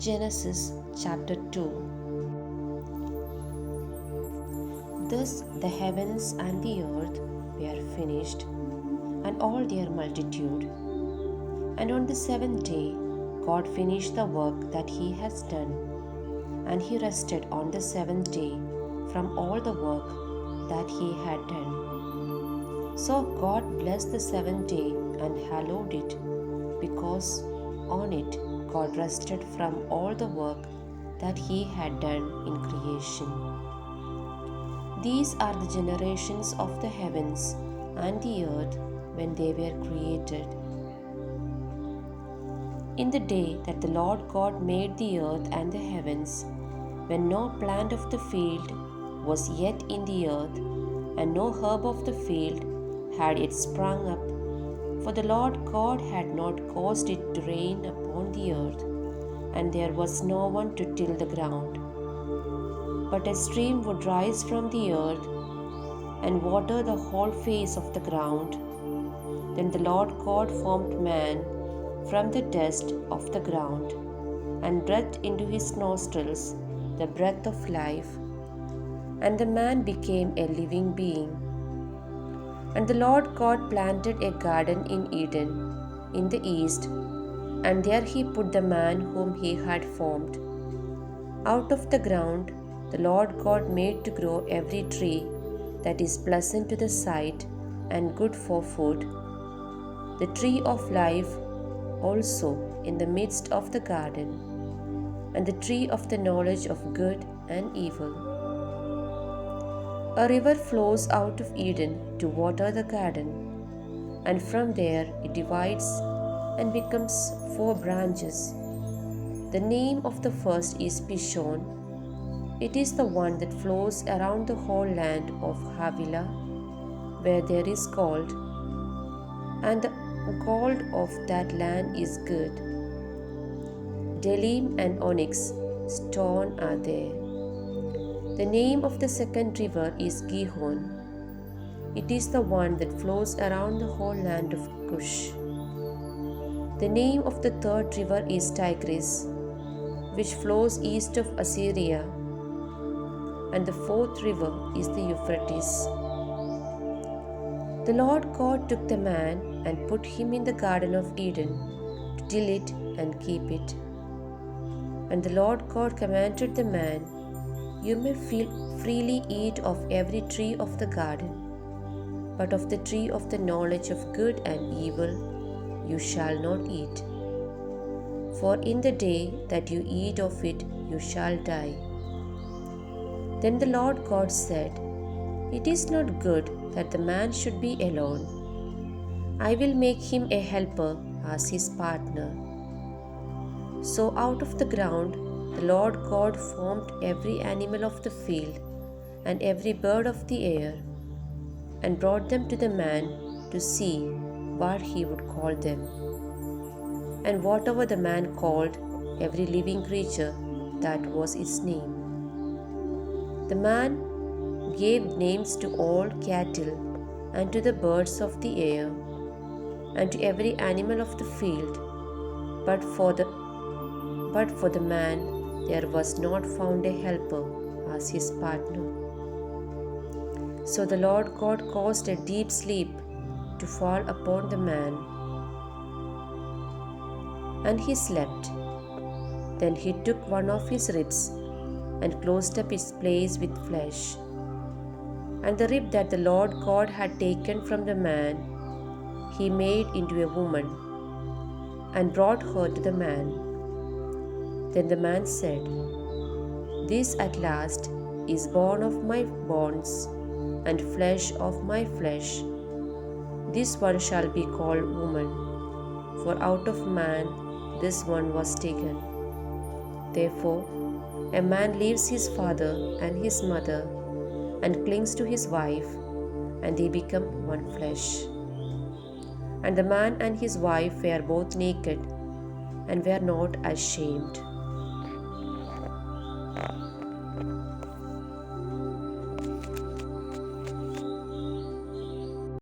Genesis chapter 2. Thus the heavens and the earth were finished, and all their multitude. And on the seventh day God finished the work that he has done, and he rested on the seventh day from all the work that he had done. So God blessed the seventh day and hallowed it, because on it God rested from all the work that he had done in creation. These are the generations of the heavens and the earth when they were created. In the day that the Lord God made the earth and the heavens, when no plant of the field was yet in the earth, and no herb of the field had yet sprung up, for the Lord God had not caused it to rain upon the earth, and there was no one to till the ground. But a stream would rise from the earth and water the whole face of the ground. Then the Lord God formed man from the dust of the ground, and breathed into his nostrils the breath of life, and the man became a living being. And the Lord God planted a garden in Eden in the east, and there he put the man whom he had formed. Out of the ground the Lord God made to grow every tree that is pleasant to the sight and good for food, the tree of life also in the midst of the garden, and the tree of the knowledge of good and evil. A river flows out of Eden to water the garden, and from there it divides and becomes 4 branches. The name of the first is Pishon. It is the one that flows around the whole land of Havilah, where there is gold, and the gold of that land is good. Bdellium and onyx stone are there. The name of the second river is Gihon. It is the one that flows around the whole land of Cush. The name of the third river is Tigris, which flows east of Assyria. And the fourth river is the Euphrates. The Lord God took the man and put him in the garden of Eden to till it and keep it. And the Lord God commanded the man, "You may freely eat of every tree of the garden, but of the tree of the knowledge of good and evil you shall not eat. For in the day that you eat of it you shall die." Then the Lord God said, "It is not good that the man should be alone. I will make him a helper as his partner." So out of the ground the Lord God formed every animal of the field and every bird of the air, and brought them to the man to see what he would call them. And whatever the man called every living creature, that was its name. The man gave names to all cattle, and to the birds of the air, and to every animal of the field, but for the man there was not found a helper as his partner. So the Lord God caused a deep sleep to fall upon the man, and he slept. Then he took one of his ribs and closed up its place with flesh. And the rib that the Lord God had taken from the man he made into a woman, and brought her to the man. Then the man said, "This at last is bone of my bones and flesh of my flesh. This one shall be called woman, for out of man this one was taken." Therefore a man leaves his father and his mother and clings to his wife, and they become one flesh. And the man and his wife were both naked, and were not ashamed.